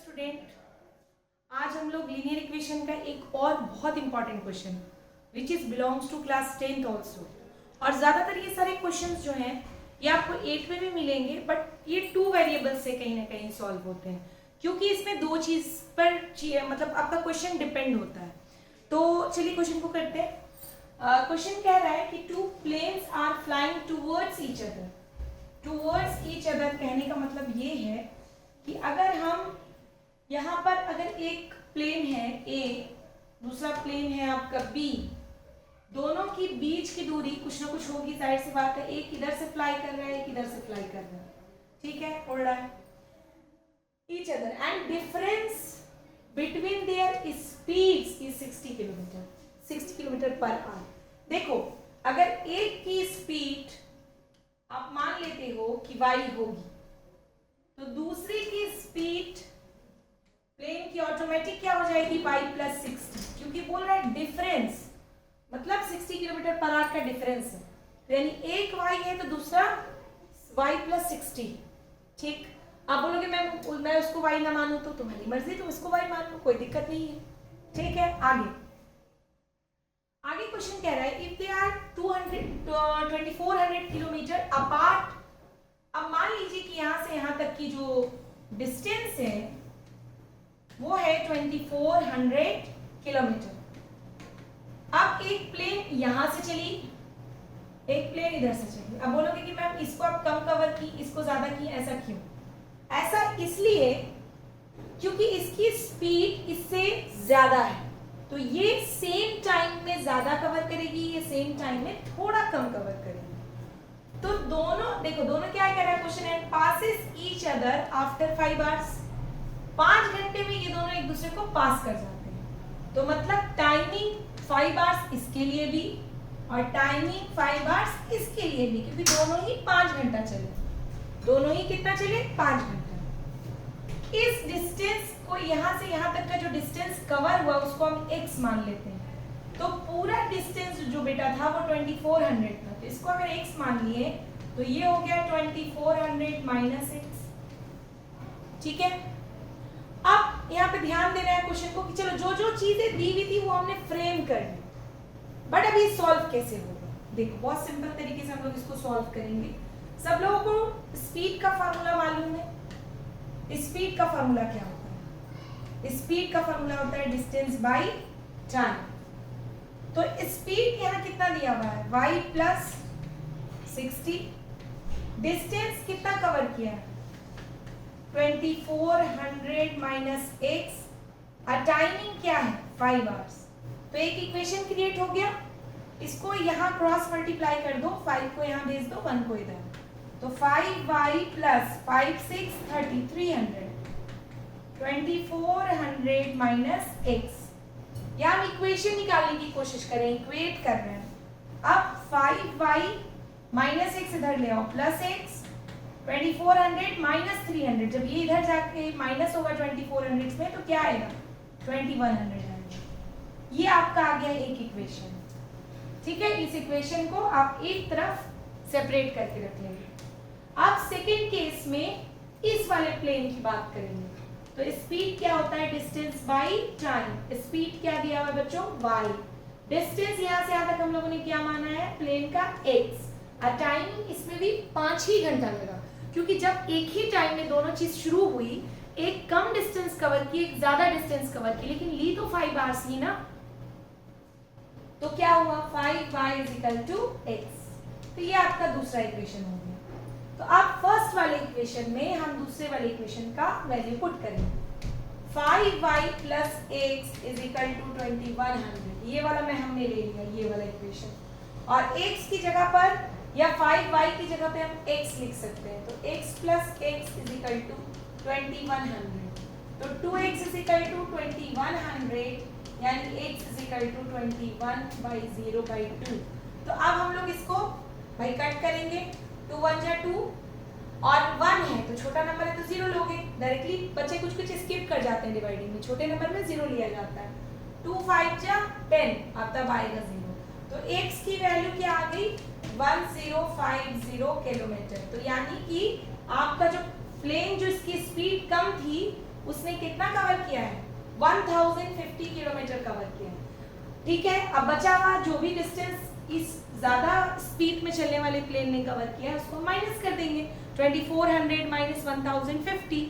Student, आज हम लोग लीनियर इक्वेशन का एक और बहुत important question which is belongs to class 10th also. और ज़्यादातर ये सारे क्वेश्चंस जो हैं ये आपको 8th में भी मिलेंगे, बट ये 2 वेरिएबल से कहीं ना कहीं सॉल्व होते हैं क्योंकि इसमें दो चीज़ पर मतलब आपका क्वेश्चन डिपेंड होता है। तो चलिए क्वेश्चन को करते हैं। क्वेश्चन कह रहा है कि two planes are flying towards each other. Towards each other कहने का मतलब ये है कि अगर हम यहाँ पर अगर एक प्लेन है A, दूसरा प्लेन है आपका B, दोनों की बीच की दूरी कुछ ना कुछ होगी, जाहिर सी बात है। एक इधर से फ्लाई कर रहा है, एक इधर से फ्लाई कर रहा है, ठीक है, उड़ रहा है each other and difference between their speeds is 60 kilometre, 60 kilometre per hour. देखो, अगर एक की स्पीड आप मान लेते हो कि y होगी, तो दूसरी की स्पीड प्लेन की ऑटोमेटिक क्या हो जाएगी y प्लस 60, क्योंकि बोल रहा है डिफरेंस, मतलब 60 किलोमीटर पर आवर का डिफरेंस है। यानी एक y है तो दूसरा y प्लस 60। ठीक, आप बोलोगे मैं उसको y ना मानूं तो तुम्हारी मर्जी, तुम इसको y मान लो, कोई दिक्कत नहीं है। ठीक है, आगे क्वेश्चन कह रहा है if they are 2400 kilometre apart. अब मान लीजिए कि यहां से यहां तक की जो डिस्टेंस है वो है 2400 किलोमीटर। अब एक प्लेन यहां से चली, एक प्लेन इधर से चली। अब बोलोगे कि मैम इसको आप कम कवर की, इसको ज्यादा की, ऐसा क्यों? ऐसा इसलिए क्योंकि इसकी स्पीड इससे ज्यादा है, तो ये सेम टाइम में ज्यादा कवर करेगी, ये सेम टाइम में थोड़ा कम कवर करेगी। तो दोनों देखो, दोनों क्या कह रहा है क्वेश्चन है, passes each other after 5 hours. 5 घंटे में ये दोनों एक दूसरे को पास कर जाते हैं। तो मतलब टाइमिंग 5 आवर्स इसके लिए भी और टाइमिंग 5 आवर्स इसके लिए भी, क्योंकि दोनों ही 5 घंटा चले। दोनों ही कितना चले? 5 घंटा। इस डिस्टेंस को यहां से यहां तक का जो डिस्टेंस कवर हुआ उसको हम x मान लेते हैं। तो पूरा डिस्टेंस जो बेटा था वो 2400 था, तो इसको अगर x मान लिए तो ये हो गया 2400 माइनस x। ठीक है, अब यहाँ पे ध्यान देना है क्वेश्चन को कि चलो जो जो चीजें दी हुई थी वो हमने फ्रेम कर ली, बट अभी सॉल्व कैसे होगा? देखो, बहुत सिंपल तरीके से हम लोग इसको सॉल्व करेंगे। सब लोगों को स्पीड का फार्मूला मालूम है। स्पीड का फार्मूला क्या होता है? स्पीड का फार्मूला होता है डिस्टेंस बाय टाइम। तो स्पीड यहाँ कितना दिया हुआ है? y plus 60। डिस्टेंस कितना कवर किया है? 2400 माइनस x। और टाइमिंग क्या है? 5 आवर्स। तो एक इक्वेशन क्रिएट हो गया। इसको यहाँ क्रॉस मल्टीप्लाई कर दो, 5 को यहाँ भेज दो, 1 को इधर। तो 5y प्लस 5 6 30 300 2400 माइनस x। या हम इक्वेशन निकालने की कोशिश करें, इक्वेट कर रहे हैं। अब 5y माइनस x इधर ले आओ, प्लस x 2400 माइनस 300। जब ये इधर जाके माइनस होगा 2400 में तो क्या आएगा? 2100 आएगा। ये आपका आ गया एक इक्वेशन। ठीक है, इस इक्वेशन को आप एक तरफ सेपरेट करके रख लेंगे। अब सेकेंड केस में इस वाले प्लेन की बात करेंगे। तो स्पीड क्या होता है? Distance by time. स्पीड क्या दिया हुआ है बच्चों? y। डिस्टेंस यहां से यहां तक हम लोगों ने क्या माना है? प्लेन का x। और टाइमिंग इसमें भी 5 ही घंटा लगा, क्योंकि जब एक ही टाइम में दोनों चीज शुरू हुई, एक कम डिस्टेंस कवर की, एक ज्यादा डिस्टेंस कवर की, लेकिन ली तो 5 आवर्स ही ना। तो क्या हुआ? 5y = x। तो ये आपका दूसरा इक्वेशन हो गया। तो आप फर्स्ट वाले इक्वेशन में हम दूसरे वाले इक्वेशन का वैल्यू पुट करेंगे। 5y plus x = 2100। ये वाला मैं हमने ले लिया, ये वाला इक्वेशन। और x की जगह पर या 5y की जगह पे हम x लिख सकते हैं। तो x प्लस x = 2100। तो 2x = 2100, यानी x = 21/0/2। तो अब हम लोग इसको भाई कट करेंगे। 2 1 जा 2 और 1 है तो छोटा नंबर है तो 0 लोगे। डायरेक्टली बच्चे कुछ स्किप कर जाते हैं डिवाइडिंग में, छोटे नंबर में 0 लिया जाता है। 2 5 जा 10, अब तब आएगा 0। तो x की वैल्यू क्या आ गई? 1050 किलोमीटर। तो यानी कि आपका जो प्लेन जो इसकी स्पीड कम थी उसने कितना कवर किया है, 1050 किलोमीटर कवर किया है। ठीक है, अब बचा हुआ जो भी डिस्टेंस इस ज्यादा स्पीड में चलने वाले प्लेन ने कवर किया है उसको माइनस कर देंगे, 2400 माइनस 1050।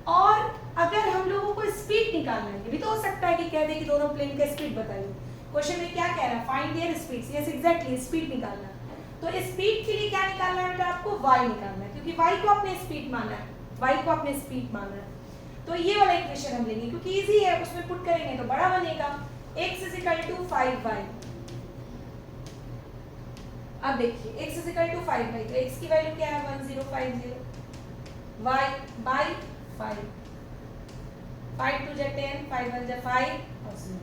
और अगर हम लोगों को स्पीड निकालना है, ये भी तो हो सकता है कि कह दे कि दोनों प्लेन का स्पीड बताइए। क्वेश्चन में क्या कह रहा है, find their speeds. Yes exactly, speed निकालना है। तो स्पीड के लिए क्या निकालना है बेटा, आपको y निकालना है, क्योंकि y को आपने स्पीड माना है, y को आपने स्पीड माना है। तो ये वाला इक्वेशन हम लेंगे क्योंकि इजी है, उसमें पुट करेंगे तो बड़ा बनेगा। x = 5y। अब देखिए x = 5y, तो x की वैल्यू क्या है 1050, y by 5, 5 2 जा 10, 5 1 जा 5 और 0,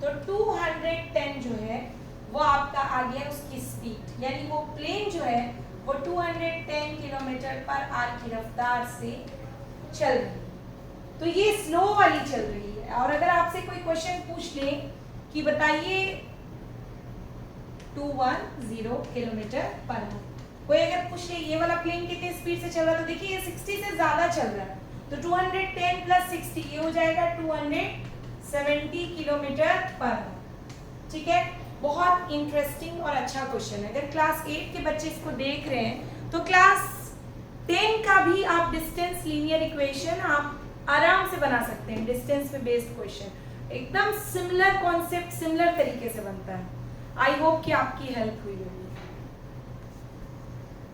तो 210 जो है वो आपका आ गया उसकी स्पीड, यानी वो प्लेन जो है वो 210 किलोमीटर पर आवर की रफ्तार से चल रही है। तो ये स्लो वाली चल रही है। और अगर आपसे कोई क्वेश्चन पूछ ले कि बताइए 210 किलोमीटर पर आवर, कोई अगर पूछ ले ये वाला प्लेन कितने स्पीड से चल रहा है, तो देखिए ये 60 से ज्यादा चल रहा है, तो 210 + 60 ये हो जाएगा 270 किलोमीटर पर आवर। ठीक है, बहुत इंटरेस्टिंग और अच्छा क्वेश्चन है। अगर क्लास 8 के बच्चे इसको देख रहे हैं तो क्लास 10 का भी आप डिस्टेंस लीनियर इक्वेशन आप आराम से बना सकते हैं। डिस्टेंस पे बेस्ड क्वेश्चन एकदम सिमिलर कॉन्सेप्ट, सिमिलर तरीके से बनता है। आई होप कि आपकी हेल्प हुई है।